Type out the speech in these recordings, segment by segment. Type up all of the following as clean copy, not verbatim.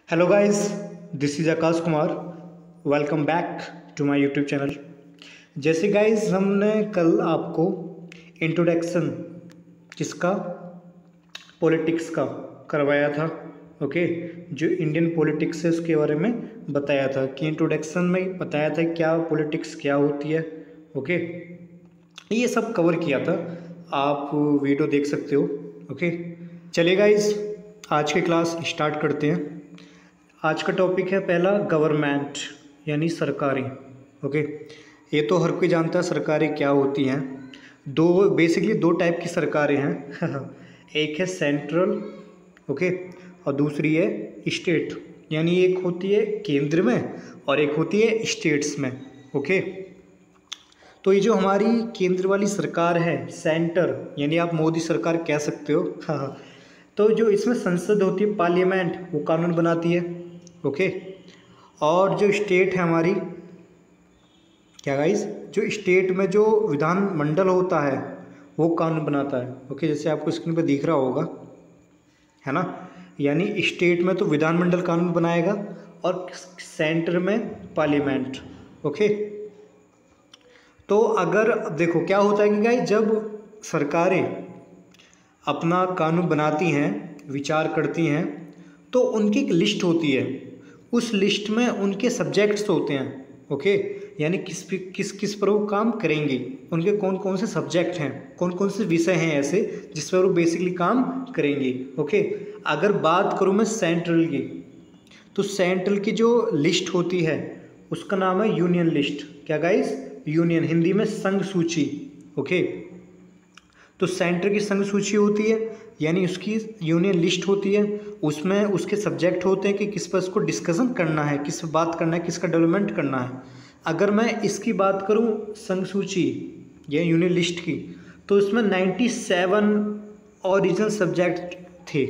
Hello guys, this is Aakash Kumar. Welcome back to my YouTube channel. जैसे guys हमने कल आपको इंट्रोडक्शन किसका, पॉलिटिक्स का करवाया था। ओके, जो इंडियन पॉलिटिक्स है उसके बारे में बताया था कि इंट्रोडक्शन में बताया था क्या पॉलिटिक्स क्या होती है। ओके, ये सब कवर किया था, आप वीडियो देख सकते हो। ओके, चलिए गाइस आज की क्लास स्टार्ट करते हैं। आज का टॉपिक है पहला गवर्नमेंट यानी सरकारें। ओके, ये तो हर कोई जानता है सरकारें क्या होती हैं। बेसिकली दो टाइप की सरकारें हैं एक है सेंट्रल, ओके, और दूसरी है स्टेट। यानी एक होती है केंद्र में और एक होती है स्टेट्स में। ओके, तो ये जो हमारी केंद्र वाली सरकार है, सेंटर, यानी आप मोदी सरकार कह सकते हो तो जो इसमें संसद होती है, पार्लियामेंट, वो कानून बनाती है। ओके, और जो स्टेट है हमारी, क्या गाइस, जो स्टेट में जो विधानमंडल होता है वो कानून बनाता है। ओके, जैसे आपको स्क्रीन पे दिख रहा होगा, है ना। यानी स्टेट में तो विधानमंडल कानून बनाएगा और सेंटर में पार्लियामेंट। ओके, तो अगर देखो क्या होता है कि गाइस जब सरकारें अपना कानून बनाती हैं, विचार करती हैं, तो उनकी एक लिस्ट होती है। उस लिस्ट में उनके सब्जेक्ट्स होते हैं। ओके, यानी किस किस पर वो काम करेंगे, उनके कौन कौन से सब्जेक्ट हैं, कौन कौन से विषय हैं ऐसे जिस पर वो बेसिकली काम करेंगे। ओके, अगर बात करूँ मैं सेंट्रल की, तो सेंट्रल की जो लिस्ट होती है उसका नाम है यूनियन लिस्ट। क्या गाइस, यूनियन, हिंदी में संघ सूची। ओके, तो सेंटर की संघ सूची होती है, यानी उसकी यूनियन लिस्ट होती है। उसमें उसके सब्जेक्ट होते हैं कि किस पर इसको डिस्कशन करना है, किस पर बात करना है, किसका डेवलपमेंट करना है। अगर मैं इसकी बात करूं संघ सूची या यूनियन लिस्ट की, तो इसमें 97 ओरिजिनल सब्जेक्ट थे,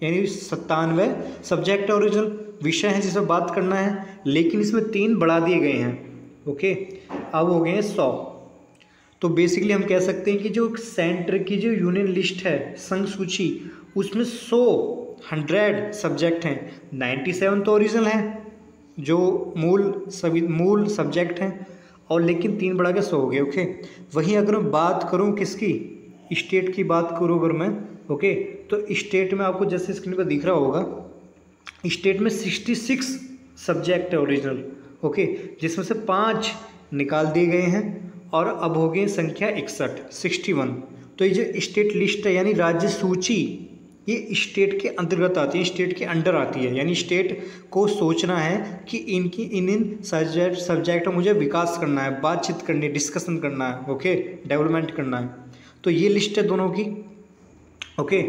यानी 97 सब्जेक्ट ओरिजिनल विषय हैं जिस पर बात करना है। लेकिन इसमें 3 बढ़ा दिए गए हैं। ओके, अब हो गए हैं 100। तो बेसिकली हम कह सकते हैं कि जो सेंटर की जो यूनियन लिस्ट है, संघ सूची, उसमें 100 सब्जेक्ट हैं। 97 तो ओरिजिनल हैं जो मूल सब्जेक्ट हैं, और लेकिन 3 बढ़ा के 100 हो गए। ओके, वहीं अगर मैं बात करूं किसकी, स्टेट की बात करूं अगर मैं, ओके, तो स्टेट में आपको जैसे स्क्रीन पर दिख रहा होगा, स्टेट में 66 सब्जेक्ट है ओरिजिनल। ओके, जिसमें से 5 निकाल दिए गए हैं और अब हो गई संख्या 61। तो ये जो स्टेट लिस्ट है यानी राज्य सूची, ये स्टेट के अंतर्गत आती है, स्टेट के अंडर आती है। यानी स्टेट को सोचना है कि इन सब्जेक्ट में मुझे विकास करना है, बातचीत करनी है, डिस्कशन करना है, ओके, डेवलपमेंट करना है। तो ये लिस्ट है दोनों की। ओके,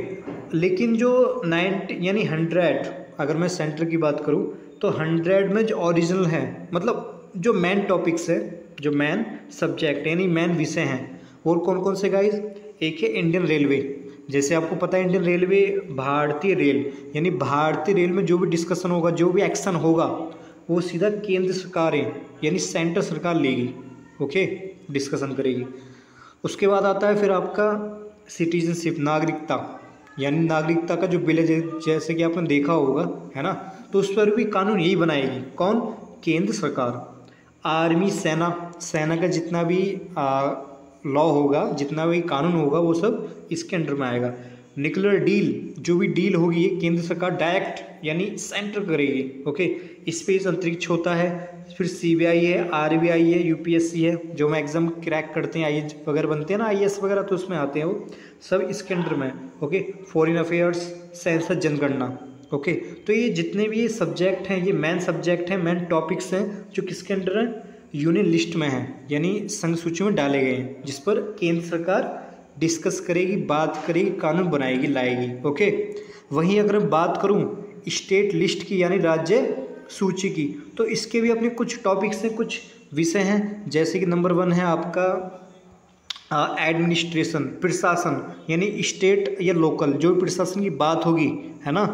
लेकिन जो 90 यानी 100, अगर मैं सेंटर की बात करूँ तो 100 में जो ओरिजिनल है, मतलब जो मेन टॉपिक्स है, जो मेन सब्जेक्ट यानी मेन विषय हैं, और कौन कौन से गाइस, एक है इंडियन रेलवे। जैसे आपको पता है इंडियन रेलवे भारतीय रेल, यानी भारतीय रेल में जो भी डिस्कशन होगा, जो भी एक्शन होगा, वो सीधा केंद्र सरकारें यानी सेंटर सरकार लेगी। ओके, डिस्कशन करेगी। उसके बाद आता है फिर आपका सिटीजनशिप, नागरिकता, यानी नागरिकता का जो बिल है, जैसे कि आपने देखा होगा, है ना, तो उस पर भी कानून यही बनाएगी। कौन, केंद्र सरकार। आर्मी, सेना का जितना भी लॉ होगा, जितना भी कानून होगा, वो सब इसके अंडर में आएगा। न्यूक्लियर डील, जो भी डील होगी ये केंद्र सरकार डायरेक्ट यानी सेंटर करेगी। ओके, स्पेस अंतरिक्ष होता है, फिर CBI है, RBI है, UPSC है, जो हम एग्जाम क्रैक करते हैं, IAS वगैरह बनते हैं ना, IAS वगैरह, तो उसमें आते हैं वो सब इसके अंडर में। ओके, फॉरेन अफेयर्स, सेंसस, जनगणना। ओके, तो ये जितने भी ये सब्जेक्ट हैं, ये मेन सब्जेक्ट हैं, मेन टॉपिक्स हैं, जो किसके अंडर हैं, यूनियन लिस्ट में हैं, यानी संघ सूची में डाले गए हैं, जिस पर केंद्र सरकार डिस्कस करेगी, बात करेगी, कानून बनाएगी, लाएगी। ओके, वहीं अगर मैं बात करूं स्टेट लिस्ट की यानी राज्य सूची की, तो इसके भी अपने कुछ टॉपिक्स हैं, कुछ विषय हैं। जैसे कि नंबर 1 है आपका एडमिनिस्ट्रेशन, प्रशासन, यानी स्टेट या लोकल जो भी प्रशासन की बात होगी, है ना,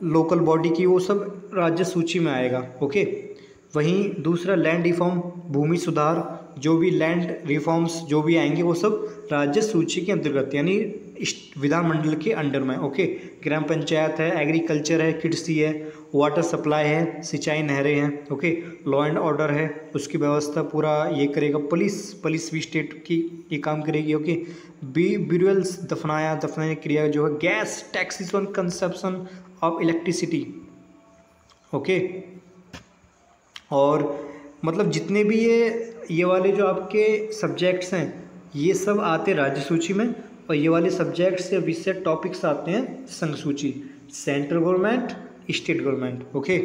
लोकल बॉडी की, वो सब राज्य सूची में आएगा। ओके, वहीं दूसरा लैंड रिफॉर्म, भूमि सुधार, जो भी लैंड रिफॉर्म्स जो भी आएंगे वो सब राज्य सूची के अंतर्गत, यानी विधानमंडल के अंडर में। ओके, ग्राम पंचायत है, एग्रीकल्चर है, कृषि है, वाटर सप्लाई है, सिंचाई नहरें हैं। ओके, लॉ एंड ऑर्डर है, उसकी व्यवस्था पूरा ये करेगा। पुलिस भी स्टेट की ये काम करेगी। ओके, ब्यूरल्स दफनाने की क्रिया जो है, gas taxes on consumption of electricity. Okay, और मतलब जितने भी ये वाले जो आपके सब्जेक्ट्स हैं ये सब आते हैं राज्य सूची में, और ये वाले सब्जेक्ट्स या विषय टॉपिक्स आते हैं संघ सूची, central government, state government. Okay,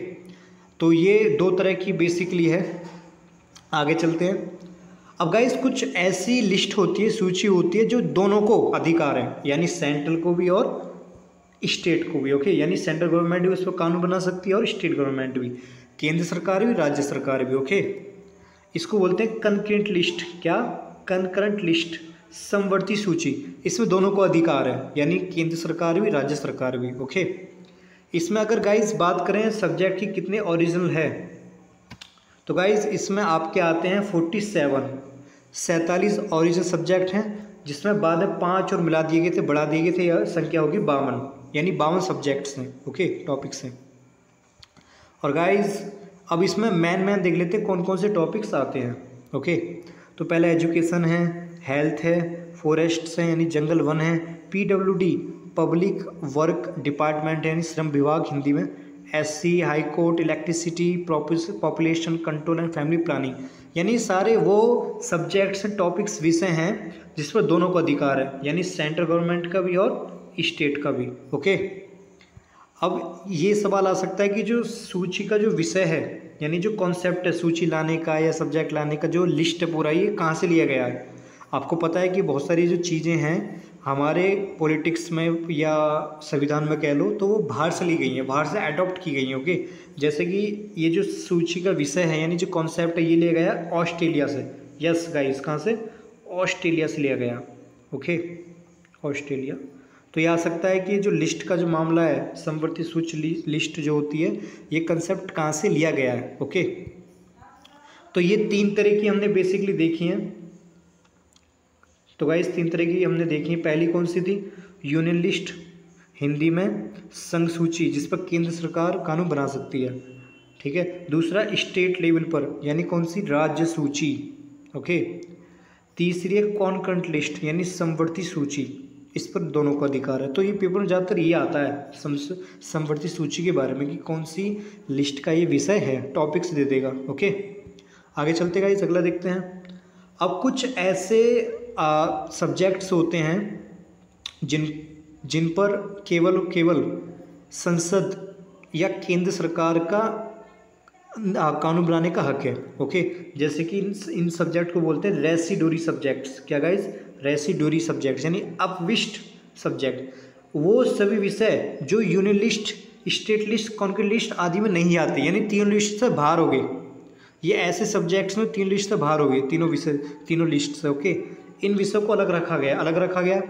तो ये दो तरह की बेसिकली है। आगे चलते हैं। अब गाइस कुछ ऐसी लिस्ट होती है, सूची होती है जो दोनों को अधिकार है, यानी सेंट्रल को भी और स्टेट को भी। ओके, यानी सेंट्रल गवर्नमेंट भी उस पर कानून बना सकती है और स्टेट गवर्नमेंट भी, केंद्र सरकार भी, राज्य सरकार भी। ओके, इसको बोलते हैं कंकरेंट लिस्ट। क्या? कंकरेंट लिस्ट, समवर्ती सूची। इसमें दोनों को अधिकार है, यानी केंद्र सरकार भी, राज्य सरकार भी। ओके, इसमें अगर गाइस बात करें सब्जेक्ट की कितने ओरिजिनल है, तो गाइस इसमें आपके आते हैं 47 ओरिजिनल सब्जेक्ट हैं, जिसमें बाद में 5 और मिला दिए गए थे, बढ़ा दिए गए थे, यह संख्या होगी 52, यानी 52 सब्जेक्ट्स हैं। ओके, टॉपिक्स हैं। और गाइस अब इसमें मैन देख लेते हैं कौन कौन से टॉपिक्स आते हैं। ओके, तो पहले एजुकेशन है, हेल्थ है, फॉरेस्ट्स हैं यानी जंगल वन है, PWD पब्लिक वर्क डिपार्टमेंट यानी श्रम विभाग हिंदी में, SC high court, electricity, population control and family planning, यानी सारे वो सब्जेक्ट्स टॉपिक्स विषय हैं जिस पर दोनों को अधिकार है, यानी सेंट्रल गवर्नमेंट का भी और स्टेट का भी। ओके, अब ये सवाल आ सकता है कि जो सूची का जो विषय है, यानी जो कॉन्सेप्ट है सूची लाने का या सब्जेक्ट लाने का, जो लिस्ट है पूरा, ये कहाँ से लिया गया है। आपको पता है कि बहुत सारी जो चीज़ें हैं हमारे पॉलिटिक्स में या संविधान में कह लो, तो वो बाहर से ली गई हैं, बाहर से अडॉप्ट की गई हैं। ओके, जैसे कि ये जो सूची का विषय है यानी जो कॉन्सेप्ट है, ये लिया गया ऑस्ट्रेलिया से। यस गाइस, कहाँ से? ऑस्ट्रेलिया से लिया गया। Okay, Australia. तो ये आ सकता है कि जो लिस्ट का जो मामला है, समवर्ती सूची लिस्ट जो होती है, ये कंसेप्ट कहाँ से लिया गया है। ओके, तो ये 3 तरह की हमने बेसिकली देखी हैं। तो गाइस 3 तरह की हमने देखी है। पहली कौन सी थी? यूनियन लिस्ट, हिंदी में संघ सूची, जिस पर केंद्र सरकार कानून बना सकती है। ठीक है। दूसरा स्टेट लेवल पर, यानी कौन सी? राज्य सूची। ओके। तीसरी है कॉन्करेंट लिस्ट, यानी समवर्ती सूची, इस पर दोनों का अधिकार है। तो ये पेपर में ज़्यादातर ये आता है समवर्ती सूची के बारे में कि कौन सी लिस्ट का ये विषय है, टॉपिक्स दे देगा। ओके, आगे चलते गाइस, अगला देखते हैं। अब कुछ ऐसे सब्जेक्ट्स होते हैं जिन पर केवल संसद या केंद्र सरकार का कानून बनाने का हक है। ओके, जैसे कि इन सब्जेक्ट को बोलते हैं रेसिडोरी सब्जेक्ट्स। क्या गाइस? रेसिडोरी सब्जेक्ट्स, यानी अपविष्ट सब्जेक्ट। वो सभी विषय जो union list, state list, concurrent list आदि में नहीं आते, यानी 3 लिस्ट से बाहर हो गए। ये ऐसे सब्जेक्ट्स में 3 लिस्ट से बाहर हो गए, तीनों विषय, तीनों लिस्ट से। ओके, इन विषयों को अलग रखा गया।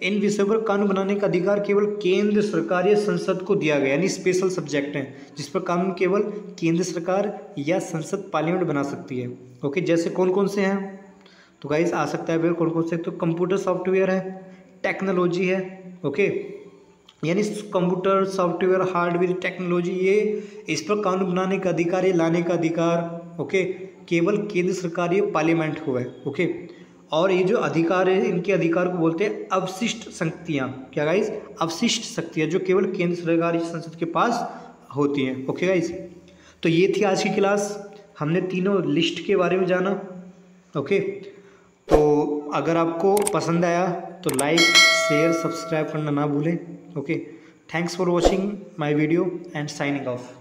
इन विषयों पर कानून बनाने का अधिकार केवल केंद्र सरकार या संसद को दिया गया, यानी स्पेशल सब्जेक्ट हैं जिस पर कानून केवल केंद्र सरकार या संसद पार्लियामेंट बना सकती है। ओके, जैसे कौन कौन से हैं? तो गाइस आ सकता है फिर कौन कौन से? तो कंप्यूटर सॉफ्टवेयर है, टेक्नोलॉजी है। ओके, यानी कंप्यूटर सॉफ्टवेयर, हार्डवेयर, टेक्नोलॉजी, ये इस पर कानून बनाने का अधिकार, ये लाने का अधिकार, ओके, केवल केंद्र सरकार या पार्लियामेंट को है। ओके, और ये जो अधिकार है, इनके अधिकार को बोलते हैं अवशिष्ट शक्तियाँ। क्या गाइस? अवशिष्ट शक्तियाँ, जो केवल केंद्र सरकार या संसद के पास होती हैं। ओके गाइस, तो ये थी आज की क्लास। हमने तीनों लिस्ट के बारे में जाना। ओके, तो अगर आपको पसंद आया तो लाइक, शेयर, सब्सक्राइब करना ना भूलें। Okay, thanks for watching my video and signing off.